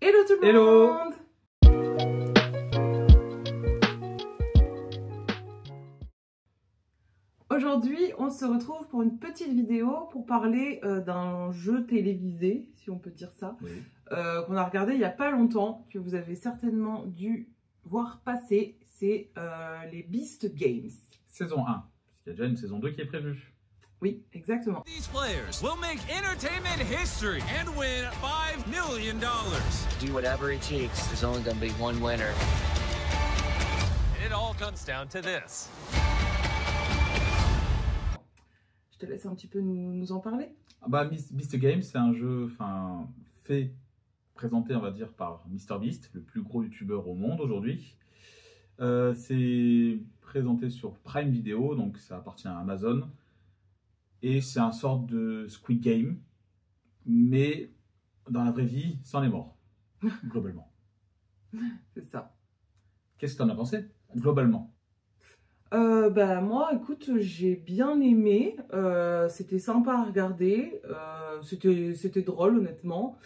Hello tout le Hello monde. Aujourd'hui, on se retrouve pour une petite vidéo pour parler d'un jeu télévisé, si on peut dire ça, Oui. qu'on a regardé il n'y a pas longtemps, que vous avez certainement dû voir passer. C'est les Beast Games. Saison 1, parce qu'il y a déjà une saison 2 qui est prévue. Oui, exactement. These players will make entertainment history and win $5 million. Do whatever it takes. There's only gonna be one winner. It all comes down to this. Je te laisse un petit peu nous en parler. Beast Games, c'est un jeu présenté, on va dire, par MrBeast, le plus gros youtubeur au monde aujourd'hui. C'est présenté sur Prime Video, donc ça appartient à Amazon. Et c'est un sorte de Squid Game, mais dans la vraie vie, sans les morts, globalement. C'est ça. Qu'est-ce que tu en as pensé, globalement? Moi, écoute, j'ai bien aimé. C'était sympa à regarder. C'était drôle, honnêtement.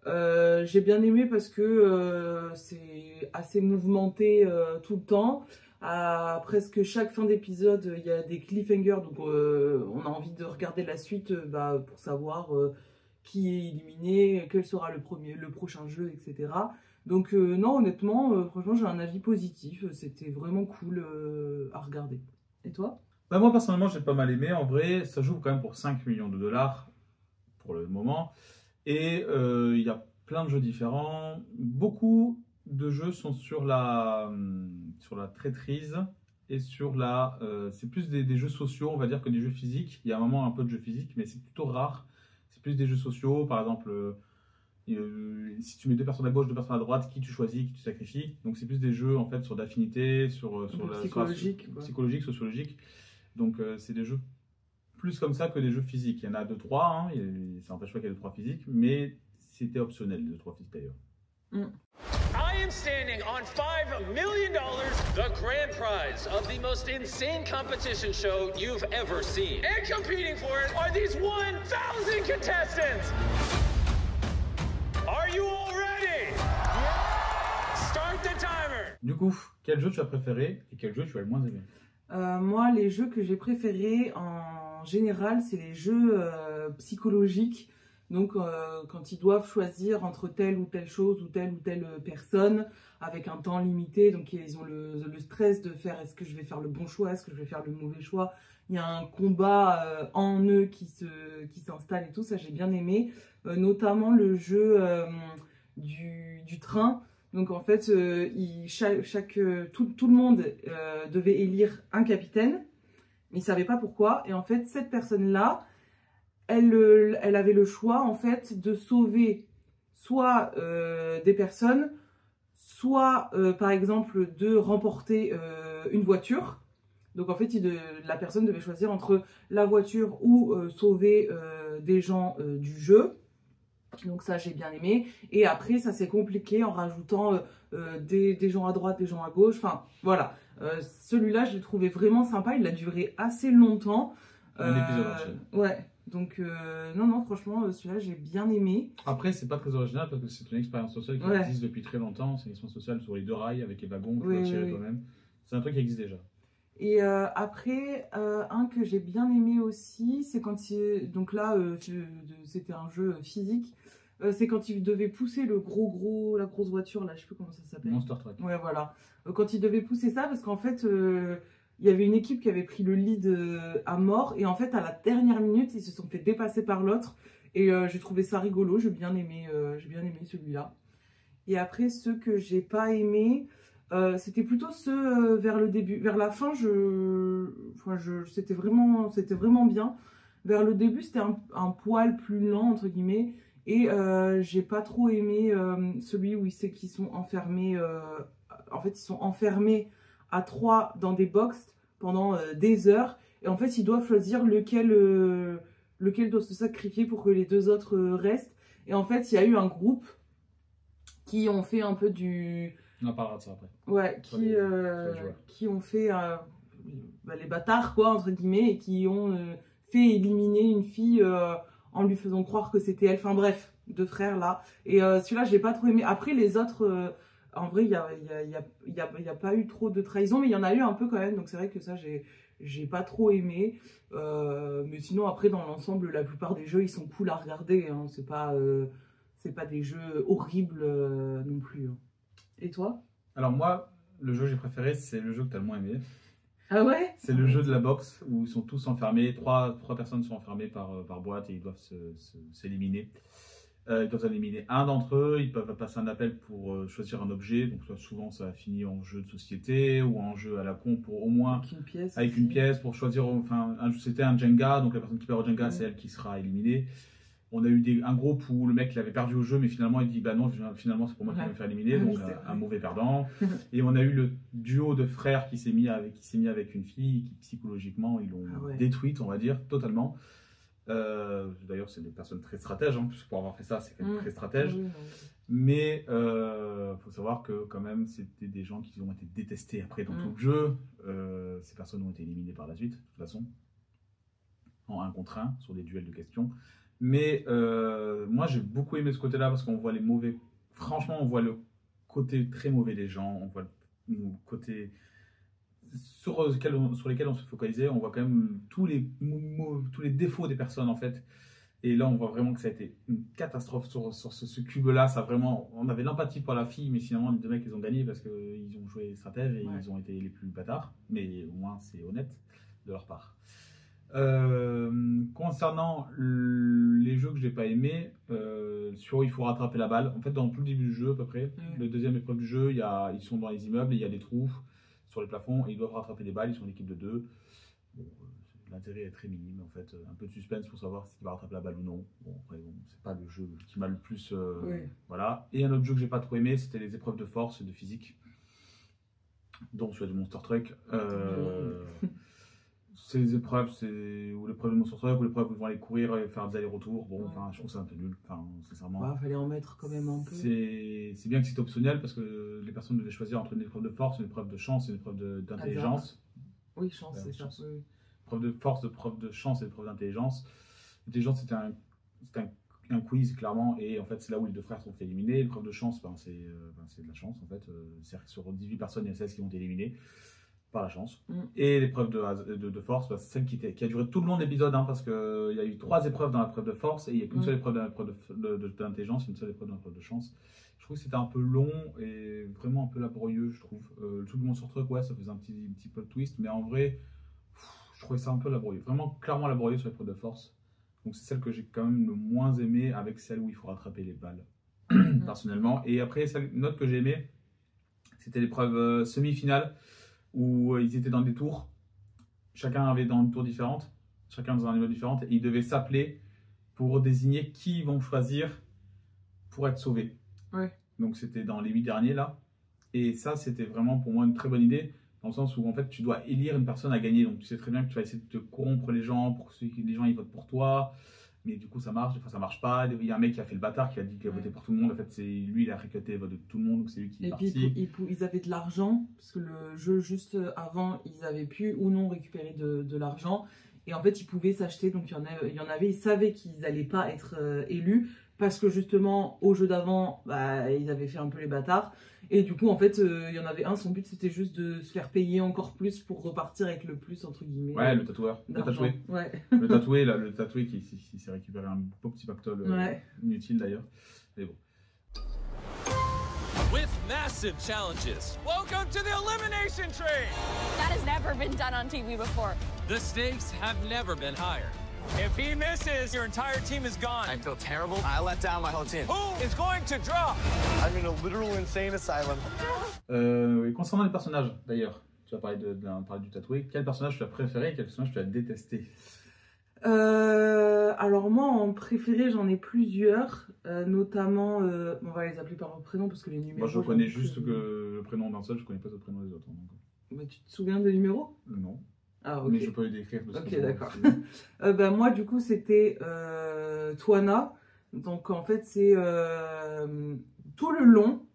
J'ai bien aimé parce que c'est assez mouvementé tout le temps. À presque chaque fin d'épisode, il y a des cliffhangers, donc on a envie de regarder la suite pour savoir qui est éliminé, quel sera le prochain jeu, etc. Donc non, honnêtement, franchement, j'ai un avis positif. C'était vraiment cool à regarder. Et toi? Moi, personnellement, j'ai pas mal aimé. En vrai, ça joue quand même pour 5 millions de dollars pour le moment. Et il y a plein de jeux différents. Beaucoup de jeux sont sur la traîtrise et sur la... c'est plus des jeux sociaux, on va dire, que des jeux physiques. Il y a un moment un peu de jeux physiques, mais c'est plutôt rare. C'est plus des jeux sociaux, par exemple... si tu mets deux personnes à gauche, deux personnes à droite, qui tu choisis, qui tu sacrifies. Donc c'est plus des jeux en fait sur d'affinité, sur psychologique, psychologique, sociologique. Donc c'est des jeux plus comme ça que des jeux physiques. Il y en a 2-3, hein, ça n'empêche pas qu'il y ait 2-3 physiques, mais c'était optionnel, 2-3 physiques d'ailleurs. I am standing on $5 million, the grand prize of the most insane competition show you've ever seen. And competing for it are these 1,000 contestants. Are you all ready? Start the timer. Du coup, quel jeu tu as préféré et quel jeu tu as le moins aimé? Moi, les jeux que j'ai préférés en général, c'est les jeux psychologiques. Donc, quand ils doivent choisir entre telle ou telle chose ou telle personne avec un temps limité, donc ils ont le stress de faire est-ce que je vais faire le bon choix, est-ce que je vais faire le mauvais choix. Il y a un combat en eux qui s'installe et tout, ça j'ai bien aimé. Notamment le jeu du train. Donc en fait, tout le monde devait élire un capitaine, mais ils ne savaient pas pourquoi. Et en fait, cette personne-là, elle avait le choix en fait de sauver soit des personnes, soit par exemple de remporter une voiture. Donc en fait, la personne devait choisir entre la voiture ou sauver des gens du jeu. Donc ça, j'ai bien aimé. Et après, ça s'est compliqué en rajoutant des gens à droite, des gens à gauche. Enfin, voilà. Celui-là, je l'ai trouvé vraiment sympa. Il a duré assez longtemps. Un épisode enchaîné. Ouais. Donc, non, franchement, celui-là, j'ai bien aimé. Après, c'est pas très original parce que c'est une expérience sociale qui existe depuis très longtemps. C'est une expérience sociale sur les deux rails avec les wagons que tu dois tirer toi-même. C'est un truc qui existe déjà. Et après, un que j'ai bien aimé aussi, c'est quand donc là, c'était un jeu physique. C'est quand il devait pousser la grosse voiture, là, je sais plus comment ça s'appelle. Monster Truck. Ouais, voilà. Quand il devait pousser ça, parce qu'en fait, il y avait une équipe qui avait pris le lead à mort. Et en fait, à la dernière minute, ils se sont fait dépasser par l'autre. Et j'ai trouvé ça rigolo, j'ai bien aimé celui-là. Et après, ceux que j'ai pas aimé... c'était plutôt ceux vers le début. Vers la fin, c'était vraiment bien. Vers le début, c'était un poil plus lent, entre guillemets. Et j'ai pas trop aimé celui où qu'ils sont enfermés. En fait, ils sont enfermés à 3 dans des box pendant des heures. Et en fait, ils doivent choisir lequel doit se sacrifier pour que les deux autres restent. Et en fait, il y a eu un groupe qui ont fait un peu du... On en parlera de ça après. Ouais, qui ont fait les bâtards, quoi, entre guillemets, et qui ont fait éliminer une fille en lui faisant croire que c'était elle. Enfin bref, deux frères là. Et celui-là, je l'ai pas trop aimé. Après, les autres, en vrai, il y a pas eu trop de trahison, mais il y en a eu un peu quand même. Donc c'est vrai que ça, j'ai pas trop aimé. Mais sinon, après, dans l'ensemble, la plupart des jeux, ils sont cool à regarder. Hein. C'est pas des jeux horribles non plus. Hein. Et toi? Alors moi, le jeu que j'ai préféré, c'est le jeu que tu as le moins aimé. Ah ouais? C'est le jeu de la boxe où ils sont tous enfermés. Trois personnes sont enfermées par boîte et ils doivent s'éliminer. Ils doivent éliminer un d'entre eux. Ils peuvent passer un appel pour choisir un objet. Donc souvent, ça finit en jeu de société ou en jeu à la con pour au moins avec une pièce pour choisir. Enfin, c'était un Jenga. Donc la personne qui perd au Jenga, c'est elle qui sera éliminée. On a eu un groupe où le mec il avait perdu au jeu, mais finalement il dit bah non, finalement c'est pour moi qui vais me faire éliminer, donc un mauvais perdant. Et on a eu le duo de frères qui s'est mis avec une fille qui psychologiquement ils l'ont détruite, on va dire, totalement. D'ailleurs c'est des personnes très stratèges, hein, pour avoir fait ça c'est quand même très stratège. Mais faut savoir que quand même c'était des gens qui ont été détestés après dans tout le jeu. Ces personnes ont été éliminées par la suite, de toute façon, en 1 contre 1 sur des duels de questions. Mais moi j'ai beaucoup aimé ce côté-là parce qu'on voit les mauvais. Franchement, on voit le côté très mauvais des gens. On voit le côté sur lesquels on se focalisait. On voit quand même tous les défauts des personnes en fait. Et là, on voit vraiment que ça a été une catastrophe sur ce cube-là. Ça vraiment, on avait l'empathie pour la fille, mais finalement les deux mecs ils ont gagné parce qu'ils ont joué stratège et ils ont été les plus bâtards. Mais au moins c'est honnête de leur part. Concernant les jeux que j'ai pas aimé, sur il faut rattraper la balle. En fait, dans tout le début du jeu, à peu près, la deuxième épreuve du jeu, ils sont dans les immeubles, et il y a des trous sur les plafonds, et ils doivent rattraper des balles. Ils sont une équipe de 2. Bon, l'intérêt est très minime, en fait. Un peu de suspense pour savoir s'il va rattraper la balle ou non. Bon, après, c'est pas le jeu qui m'a le plus. Voilà. Et un autre jeu que j'ai pas trop aimé, c'était les épreuves de force et de physique, dont celui du Monster Truck. Ces épreuves, ou l'épreuve de Monster Truck, ou l'épreuve où ils vont aller courir et faire des allers-retours. Bon, enfin, je trouve ça un peu nul. Enfin, sincèrement. Fallait en mettre quand même un peu. C'est bien que c'est optionnel parce que les personnes devaient choisir entre une épreuve de force, une épreuve de chance et une épreuve d'intelligence. Oui, chance, c'est ça. Épreuve de force, épreuve de chance et épreuve d'intelligence. L'intelligence, c'était un quiz, clairement, et en fait, c'est là où les deux frères sont fait éliminer. L'épreuve de chance, c'est de la chance, en fait. C'est-à-dire que sur 18 personnes, il y a 16 qui ont été éliminées. Par la chance. Et l'épreuve de force, c'est celle qui a duré tout le long de l'épisode, hein, parce qu'il y a eu 3 épreuves dans l'épreuve de force et il n'y a qu'une seule épreuve d'intelligence et une seule épreuve dans l'épreuve de chance. Je trouve que c'était un peu long et vraiment un peu laborieux, je trouve. Le truc de Monster Truck, ouais, ça faisait un petit peu de twist, mais en vrai, je trouvais ça un peu laborieux. Vraiment clairement laborieux sur l'épreuve de force. Donc c'est celle que j'ai quand même le moins aimée avec celle où il faut rattraper les balles, personnellement. Et après, une autre que j'ai aimée, c'était l'épreuve semi-finale, où ils étaient dans des tours, chacun avait dans une tour différente, chacun dans un niveau différent, et ils devaient s'appeler pour désigner qui ils vont choisir pour être sauvés. Donc c'était dans les 8 derniers là, et ça c'était vraiment pour moi une très bonne idée, dans le sens où en fait tu dois élire une personne à gagner, donc tu sais très bien que tu vas essayer de te corrompre les gens, pour que les gens ils votent pour toi. Mais du coup ça marche, des fois ça marche pas. Il y a un mec qui a fait le bâtard qui a dit qu'il a voté pour tout le monde. En fait, c'est lui, il a récolté les votes de tout le monde, donc c'est lui qui est parti. Et puis ils avaient de l'argent, parce que le jeu juste avant, ils avaient pu ou non récupérer de l'argent. Et en fait, ils pouvaient s'acheter, donc il y en avait, ils savaient qu'ils n'allaient pas être élus, parce que justement, au jeu d'avant, ils avaient fait un peu les bâtards. Et du coup, en fait, il y en avait un, son but c'était juste de se faire payer encore plus pour repartir avec le plus, entre guillemets. Ouais, le tatoueur. Le tatoué. Ouais. le tatoué qui s'est récupéré un beau petit pactole inutile d'ailleurs. Mais bon. With massive challenges. Welcome to the elimination train! That has never been done on TV before. The stakes have never been higher. If he misses, your entire team is gone. I feel terrible. I let down my whole team. Who is going to drop? I'm in a literal insane asylum. Et concernant les personnages, d'ailleurs, tu as parlé du tatoué. Quel personnage tu as préféré et quel personnage tu as détesté? Alors moi, en préféré, j'en ai plusieurs, notamment, on va les appeler par leur prénom parce que les numéros... Moi, je connais juste que le prénom d'un seul, je connais pas le prénom des autres. Donc... tu te souviens des numéros? Non. Ah, ok. Mais je peux les décrire. Ok, d'accord. Moi, du coup, c'était Twana. Donc, en fait, c'est tout le long,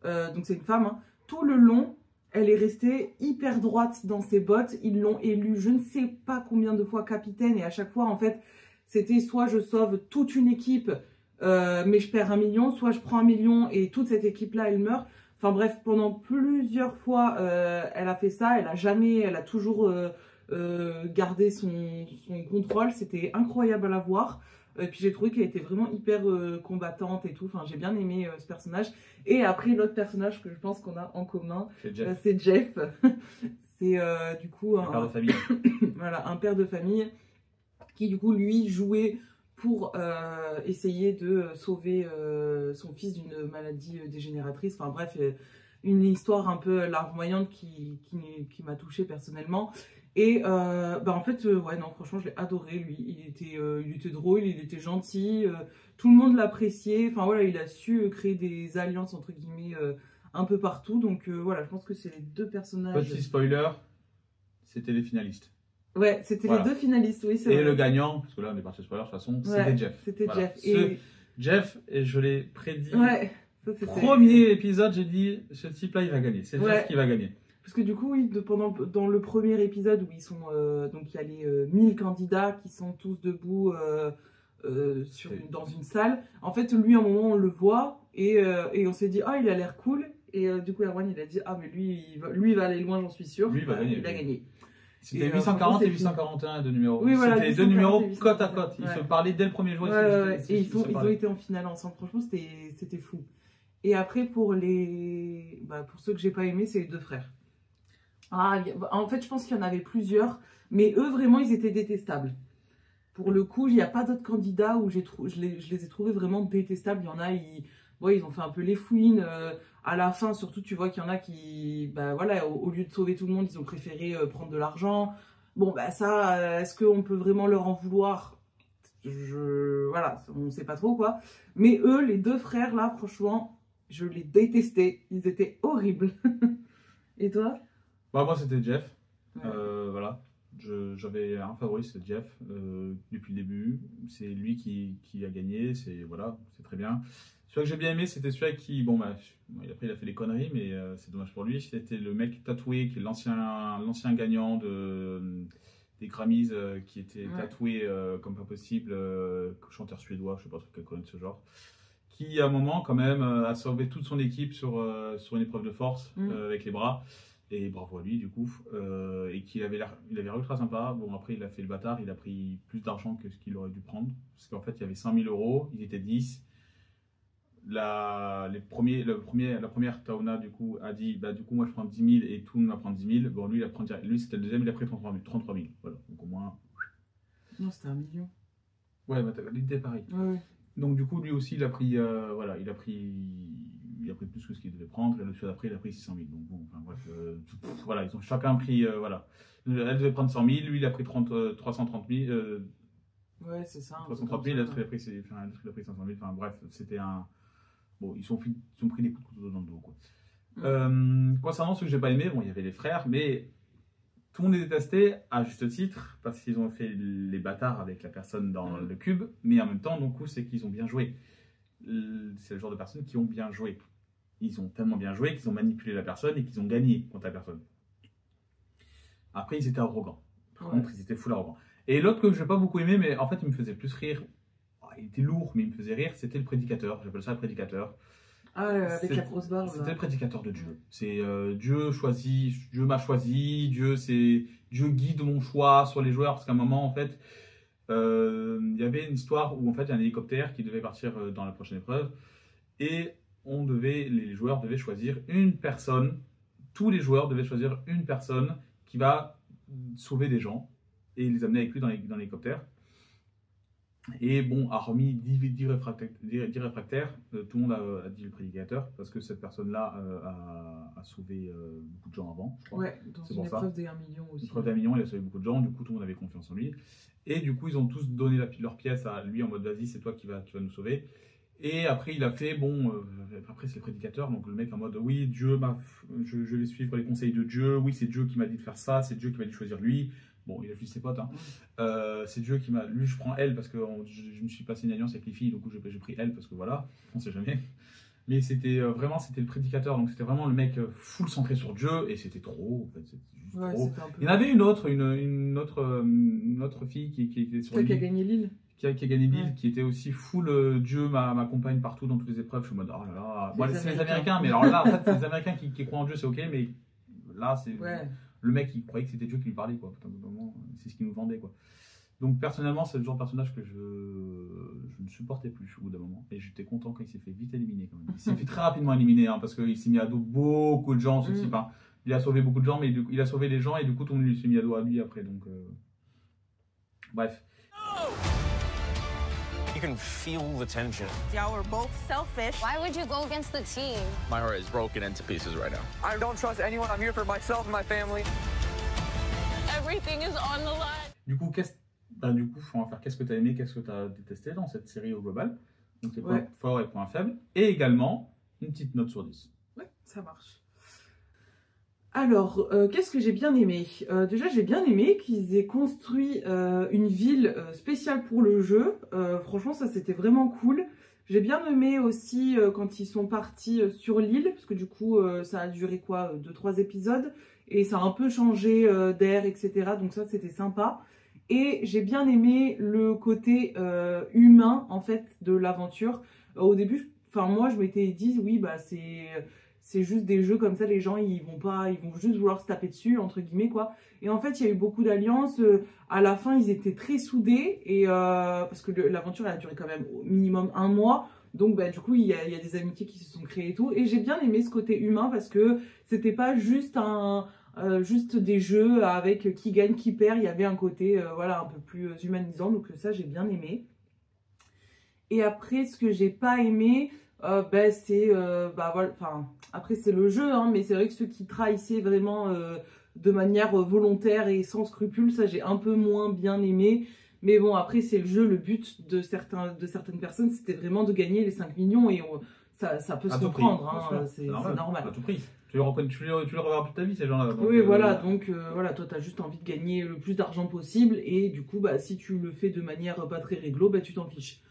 donc c'est une femme, hein, tout le long, elle est restée hyper droite dans ses bottes. Ils l'ont élue je ne sais pas combien de fois capitaine. Et à chaque fois, en fait, c'était soit je sauve toute une équipe mais je perds 1 million, soit je prends 1 million et toute cette équipe-là, elle meurt. Enfin bref, pendant plusieurs fois, elle a fait ça, elle a toujours gardé son contrôle, c'était incroyable à la voir. Et puis j'ai trouvé qu'elle était vraiment hyper combattante et tout, enfin j'ai bien aimé ce personnage. Et après l'autre personnage que je pense qu'on a en commun, c'est Jeff. C'est du coup un père de famille. Voilà, un père de famille qui du coup lui jouait pour essayer de sauver son fils d'une maladie dégénératrice. Enfin bref, une histoire un peu larmoyante qui m'a touchée personnellement. Et en fait, ouais, non, franchement, je l'ai adoré, lui. Il était drôle, il était gentil, tout le monde l'appréciait. Enfin voilà, il a su créer des alliances, entre guillemets, un peu partout. Donc voilà, je pense que c'est les deux personnages. Petit spoiler, c'était les finalistes. Ouais, c'était les deux finalistes, oui, c'est vrai. Et le gagnant, parce que là on est parti spoiler de toute façon, c'était Jeff. C'était voilà. Jeff. Jeff, et je l'ai prédit. Ouais, premier épisode, j'ai dit, ce type-là, il va gagner. C'est Jeff qui va gagner. Parce que du coup, oui, dans le premier épisode où ils sont, donc il y a les 1000 candidats qui sont tous debout dans une salle. En fait, lui, à un moment, on le voit et on s'est dit, ah, il a l'air cool. Et du coup, Erwan, il a dit, ah, mais lui, il va aller loin, j'en suis sûr. Lui, il va gagner. Il a gagné. C'était 840 et 841 de numéros. Oui, voilà, c'était 2 numéros côte à côte. Ils se parlaient dès le premier jour. Et ils ont été en finale ensemble. Franchement, c'était fou. Et après, pour ceux que j'ai pas aimés, c'est les deux frères. Ah, en fait, je pense qu'il y en avait plusieurs, mais eux, vraiment, ils étaient détestables. Pour le coup, il n'y a pas d'autres candidats où je les ai trouvés vraiment détestables. Il y en a, ils ont fait un peu les fouines. À la fin, surtout, tu vois qu'il y en a qui, au lieu de sauver tout le monde, ils ont préféré prendre de l'argent. Bon, ça, est-ce qu'on peut vraiment leur en vouloir? Voilà, on ne sait pas trop, quoi. Mais eux, les deux frères, là, franchement, je les détestais. Ils étaient horribles. Et toi? Moi, c'était Jeff. Ouais. Voilà. J'avais un favori, c'est Jeff. Depuis le début, c'est lui qui a gagné. C'est très bien. Celui que j'ai bien aimé, c'était celui qui, après il a fait des conneries, mais c'est dommage pour lui. C'était le mec tatoué, qui est l'ancien gagnant des Grammys, qui était tatoué comme pas possible, chanteur suédois, je sais pas trop quel connaît de ce genre, qui à un moment quand même a sauvé toute son équipe sur une épreuve de force avec les bras. Et bravo à lui du coup, et il avait l'air ultra sympa. Bon, après il a fait le bâtard, il a pris plus d'argent que ce qu'il aurait dû prendre, parce qu'en fait il y avait 100 000 €, ils étaient 10. La première Taona du coup a dit, du coup moi je prends 10 000 et tout le monde va prendre 10 000. Bon, lui c'était le deuxième, il a pris 33 000. Voilà, donc au moins. Non, c'était 1 million. Ouais, l'idée pareil. Ouais. Donc du coup lui aussi il a pris, il a pris plus que ce qu'il devait prendre. Et le suivant d'après il a pris 600 000. Donc bon, enfin bref, voilà, ils ont chacun pris, voilà. Elle devait prendre 100 000, lui il a pris 330 000. Ouais, c'est ça. 330 000, l'autre il a pris 500 000. Enfin bref, c'était un. Bon, ils ont pris des coups de couteau dans le dos, quoi. Concernant ceux que j'ai pas aimé, il y avait les frères, mais tout le monde les détestait à juste titre parce qu'ils ont fait les bâtards avec la personne dans le cube, mais en même temps, donc c'est qu'ils ont bien joué. C'est le genre de personnes qui ont bien joué. Ils ont tellement bien joué qu'ils ont manipulé la personne et qu'ils ont gagné contre la personne. Après, ils étaient arrogants. Par contre, ils étaient full arrogants. Et l'autre que je n'ai pas beaucoup aimé, mais en fait, il me faisait plus rire. Il était lourd, mais il me faisait rire. C'était le prédicateur. J'appelle ça le prédicateur. Ah, avec la grosse barbe. C'était le prédicateur de Dieu. C'est Dieu choisit, Dieu m'a choisi, Dieu guide mon choix sur les joueurs. Parce qu'à un moment, en fait, il y avait une histoire où en fait, il y a un hélicoptère qui devait partir dans la prochaine épreuve. Et les joueurs devaient choisir une personne. Tous les joueurs devaient choisir une personne qui va sauver des gens et les amener avec lui dans l'hélicoptère. Et bon, a remis 10 réfractaires, tout le monde a dit le prédicateur, parce que cette personne-là a sauvé beaucoup de gens avant, je crois. Ouais, dans une épreuve des 1 million aussi. Une épreuve d'1 million, il a sauvé beaucoup de gens, du coup tout le monde avait confiance en lui. Et du coup, ils ont tous donné leur pièce à lui en mode vas-y, c'est toi qui vas nous sauver. Et après, il a fait, après c'est le prédicateur, donc le mec en mode oui, Dieu je vais suivre les conseils de Dieu, oui, c'est Dieu qui m'a dit de faire ça, c'est Dieu qui m'a dit de choisir lui. Bon, il a juste ses potes, hein. C'est Dieu qui m'a. Lui, je prends elle parce que je me suis passé une alliance avec les filles, du coup j'ai pris elle parce que voilà, on sait jamais. Mais c'était vraiment, c'était le prédicateur, donc c'était vraiment le mec full centré sur Dieu et c'était trop, en fait, c'était juste trop. Il y en avait une autre fille qui était sur qui a gagné Lille. qui a gagné Bill, qui était aussi full Dieu m'accompagne partout dans toutes les épreuves. Je suis en mode, oh là là. Bon, c'est les Américains, mais alors là, en fait, c'est les Américains qui croient en Dieu, c'est ok, mais là, c'est le mec qui croyait que c'était Dieu qui lui parlait, quoi. C'est ce qu'il nous vendait, quoi. Donc, personnellement, c'est le genre de personnage que je ne supportais plus au bout d'un moment. Et j'étais content quand il s'est fait vite éliminer, quand même. Il s'est fait très rapidement éliminer, hein, parce qu'il s'est mis à dos beaucoup de gens, ce type. Hein. Il a sauvé beaucoup de gens, mais il a sauvé les gens, et du coup, tout le monde s'est mis à dos à lui après. Donc, bref. You can feel the tension. Y'all were both selfish. Why would you go against the team? My heart is broken into pieces right now. I don't trust anyone. I'm here for myself and my family. Everything is on the line. Du coup, faut en faire qu'est-ce que tu as aimé, qu'est-ce que tu as détesté dans cette série au global. Donc, les points forts et points faibles. Et également, une petite note sur 10. Ouais, ça marche. Alors, qu'est-ce que j'ai bien aimé? Déjà, j'ai bien aimé qu'ils aient construit une ville spéciale pour le jeu. Franchement, ça, c'était vraiment cool. J'ai bien aimé aussi quand ils sont partis sur l'île, parce que du coup, ça a duré quoi, 2-3 épisodes, et ça a un peu changé d'air, etc. Donc ça, c'était sympa. Et j'ai bien aimé le côté humain, en fait, de l'aventure. Au début, moi, je m'étais dit, oui, bah, c'est juste des jeux comme ça, les gens ils vont juste vouloir se taper dessus, entre guillemets, quoi. Et en fait, il y a eu beaucoup d'alliances. À la fin, ils étaient très soudés, et parce que l'aventure elle a duré quand même au minimum 1 mois. Donc, bah, du coup, il y a des amitiés qui se sont créées et tout. Et j'ai bien aimé ce côté humain parce que c'était pas juste juste des jeux avec qui gagne, qui perd. Il y avait un côté voilà, un peu plus humanisant. Donc ça, j'ai bien aimé. Et après, ce que j'ai pas aimé... c'est voilà, après c'est le jeu, hein, mais c'est vrai que ceux qui trahissaient vraiment de manière volontaire et sans scrupule, ça j'ai un peu moins bien aimé. Mais bon, après c'est le jeu, le but de certaines personnes c'était vraiment de gagner les 5 millions et ça peut se comprendre, hein, c'est normal. À tout prix. Tu les reverras toute ta vie, ces gens-là. Oui, voilà, donc voilà, toi t'as juste envie de gagner le plus d'argent possible et du coup, bah, si tu le fais de manière pas très réglo, bah, tu t'en fiches.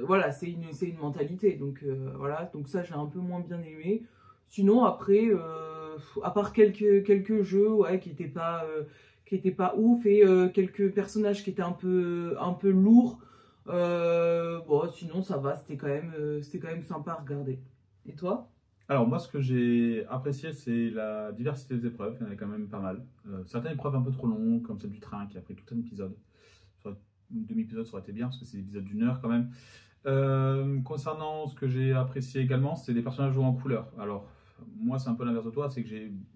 Voilà, c'est une mentalité, donc voilà, donc ça j'ai un peu moins bien aimé. Sinon après, à part quelques jeux qui étaient pas ouf et quelques personnages qui étaient un peu lourds, bon sinon ça va, c'était quand même sympa à regarder. Et toi? Alors moi ce que j'ai apprécié c'est la diversité des épreuves, il y en avait quand même pas mal. Certaines épreuves un peu trop longues, comme celle du train qui a pris tout un épisode. Une demi-épisode ça aurait été bien parce que c'est des épisodes d'1 heure quand même. Concernant ce que j'ai apprécié également, c'est des personnages joués en couleur. Alors moi c'est un peu l'inverse de toi, c'est que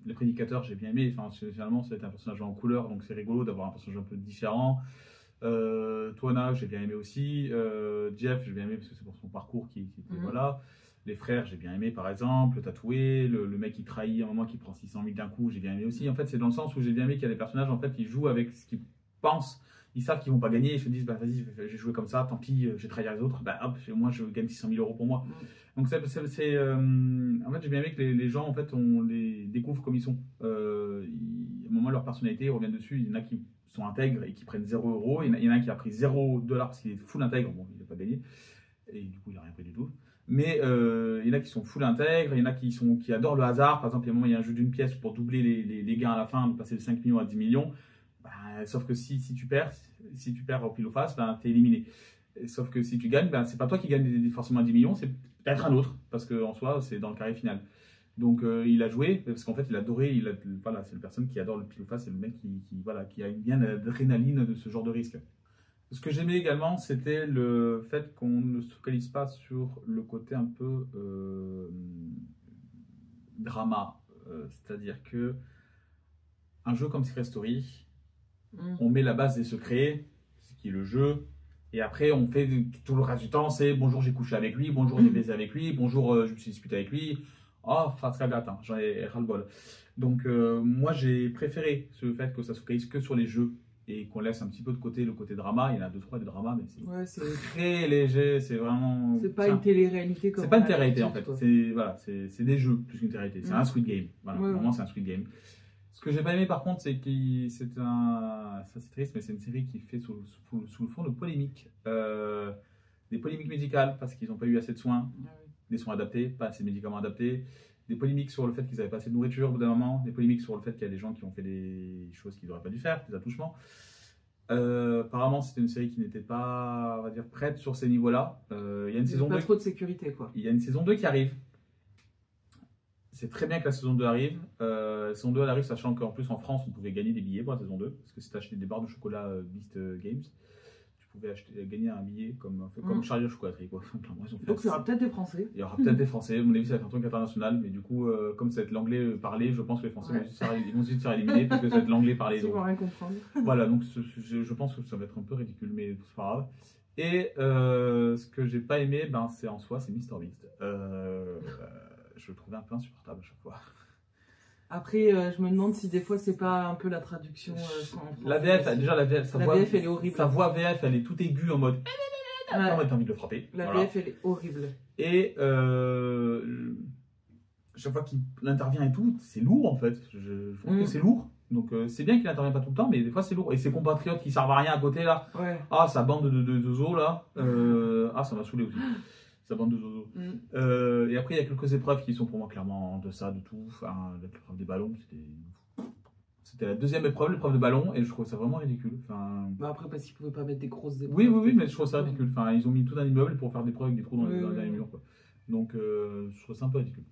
les prédicateurs j'ai bien aimé, enfin finalement ça a été un personnage joué en couleur, donc c'est rigolo d'avoir un personnage un peu différent. Tuana j'ai bien aimé aussi, Jeff j'ai bien aimé parce que c'est pour son parcours qui voilà. Les frères j'ai bien aimé par exemple, le tatoué, le mec qui trahit à un moment qui prend 600 000 d'un coup j'ai bien aimé aussi. En fait c'est dans le sens où j'ai bien aimé qu'il y a des personnages en fait qui jouent avec ce qu'ils pensent. Ils savent qu'ils vont pas gagner, ils se disent bah vas-y, j'ai joué comme ça, tant pis, j'ai trahi les autres, bah hop, moi je gagne 600 000 € pour moi. Donc en fait j'ai bien aimé que les gens en fait on les découvre comme ils sont. À un moment leur personnalité revient dessus, il y en a qui sont intègres et qui prennent 0 €, il y en a un qui a pris 0 $ parce qu'il est full intègre, bon il n'a pas gagné, et du coup il n'a rien pris du tout. Mais il y en a qui sont full intègres, il y en a qui adorent le hasard, par exemple il y a un moment il y a un jeu d'une pièce pour doubler les gains à la fin, de passer de 5 millions à 10 millions. Bah, sauf que si tu perds au pile ou face, ben, t'es éliminé. Sauf que si tu gagnes, ben, c'est pas toi qui gagne forcément 10 millions, c'est peut-être un autre, parce qu'en soi, c'est dans le carré final. Donc il a joué, parce qu'en fait, il a adoré, voilà, c'est la personne qui adore le pile ou face, c'est le mec qui a bien d'adrénaline de ce genre de risque. Ce que j'aimais également, c'était le fait qu'on ne se focalise pas sur le côté un peu drama. C'est-à-dire que un jeu comme Secret Story, on met la base des secrets, ce qui est le jeu, et après on fait tout le reste du temps, c'est bonjour j'ai couché avec lui, bonjour j'ai baisé avec lui, bonjour je me suis disputé avec lui, oh face cagate, hein, j'en ai ras le bol. Donc moi j'ai préféré ce fait que ça se focalise que sur les jeux et qu'on laisse un petit peu de côté le côté drama. Il y en a 2-3 des dramas, mais c'est très léger, c'est vraiment... C'est pas une télé-réalité comme... C'est pas une télé-réalité en fait, c'est des jeux plus qu'une télé-réalité, c'est un Squid Game, voilà, vraiment c'est un Squid Game. Ce que j'ai pas aimé par contre, c'est que ça c'est triste, mais c'est une série qui fait sous le fond de polémiques. Des polémiques médicales parce qu'ils n'ont pas eu assez de soins, des soins adaptés, pas assez de médicaments adaptés, des polémiques sur le fait qu'ils n'avaient pas assez de nourriture au bout d'un moment, des polémiques sur le fait qu'il y a des gens qui ont fait des choses qu'ils n'auraient pas dû faire, des attouchements. Apparemment, c'était une série qui n'était pas, on va dire, prête sur ces niveaux-là. Il y a une saison 2. Pas trop de sécurité, quoi. Il y a une saison 2 qui arrive. C'est très bien que la saison 2 arrive. La saison 2 elle arrive, sachant qu'en plus en France, on pouvait gagner des billets pour la saison 2. Parce que si tu achetais des barres de chocolat Beast Games, tu pouvais gagner un billet comme Charlie de chocolaterie. Quoi. Clairement, ils ont fait Donc il y aura peut-être des Français. Il y aura peut-être des Français. À mon avis, ça va être un truc international. Mais du coup, comme ça va être l'anglais parlé, je pense que les Français vont juste se faire éliminer parce que ça va être l'anglais parlé. Ils vont rien comprendre. Voilà, donc je pense que ça va être un peu ridicule, mais c'est pas grave. Et ce que j'ai pas aimé, c'est en soi, c'est MrBeast. Je le trouvais un peu insupportable à chaque fois. Après, je me demande si des fois c'est pas un peu la traduction. La VF, déjà la VF, VF elle est horrible. Sa voix VF, elle est toute aiguë en mode. Ouais. T'as envie de le frapper. La VF elle est horrible. Et chaque fois qu'il intervient et tout, c'est lourd en fait. Je trouve que c'est lourd. Donc c'est bien qu'il n'intervient pas tout le temps, mais des fois c'est lourd. Et ses compatriotes qui servent à rien à côté là. Ouais. Ah, sa bande de zozos là. Ça m'a saoulé aussi. Sa bande de zozos. Et après, il y a quelques épreuves qui sont pour moi clairement en deçà de tout. Enfin, l'épreuve des ballons, c'était la deuxième épreuve, l'épreuve de ballon, et je trouve ça vraiment ridicule. Enfin... après, parce qu'ils pouvaient pas mettre des grosses épreuves. Oui, mais je trouve ça ridicule. Enfin, ils ont mis tout un immeuble pour faire des preuves avec des trous dans les murs. Quoi. Donc, je trouve ça un peu ridicule.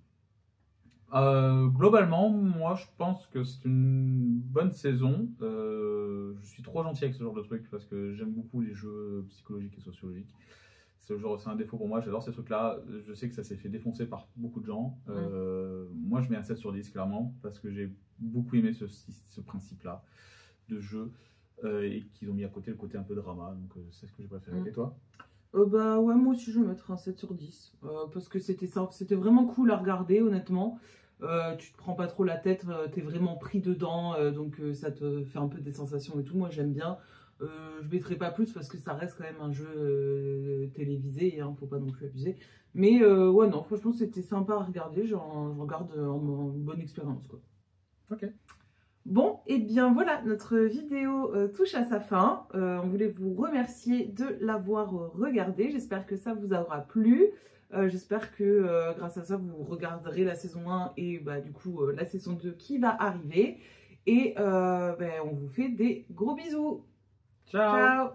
Globalement, moi, je pense que c'est une bonne saison. Je suis trop gentil avec ce genre de truc parce que j'aime beaucoup les jeux psychologiques et sociologiques. C'est un défaut pour moi, j'adore ces trucs-là. Je sais que ça s'est fait défoncer par beaucoup de gens. Moi, je mets un 7 sur 10, clairement, parce que j'ai beaucoup aimé ce principe-là de jeu et qu'ils ont mis à côté le côté un peu drama. Donc, c'est ce que j'ai préféré. Et toi ? Ouais, moi aussi, je vais mettre un 7 sur 10. Parce que c'était vraiment cool à regarder, honnêtement. Tu te prends pas trop la tête, t'es vraiment pris dedans, donc ça te fait un peu des sensations et tout. Moi, j'aime bien. Je mettrai pas plus parce que ça reste quand même un jeu télévisé, hein, faut pas non plus abuser. Mais ouais, non, franchement, c'était sympa à regarder. Je regarde en bonne expérience, quoi. Ok. Bon, et bien voilà, notre vidéo touche à sa fin. On voulait vous remercier de l'avoir regardé. J'espère que ça vous aura plu. J'espère que grâce à ça, vous regarderez la saison 1 et du coup la saison 2 qui va arriver. Et on vous fait des gros bisous. Ciao. Ciao.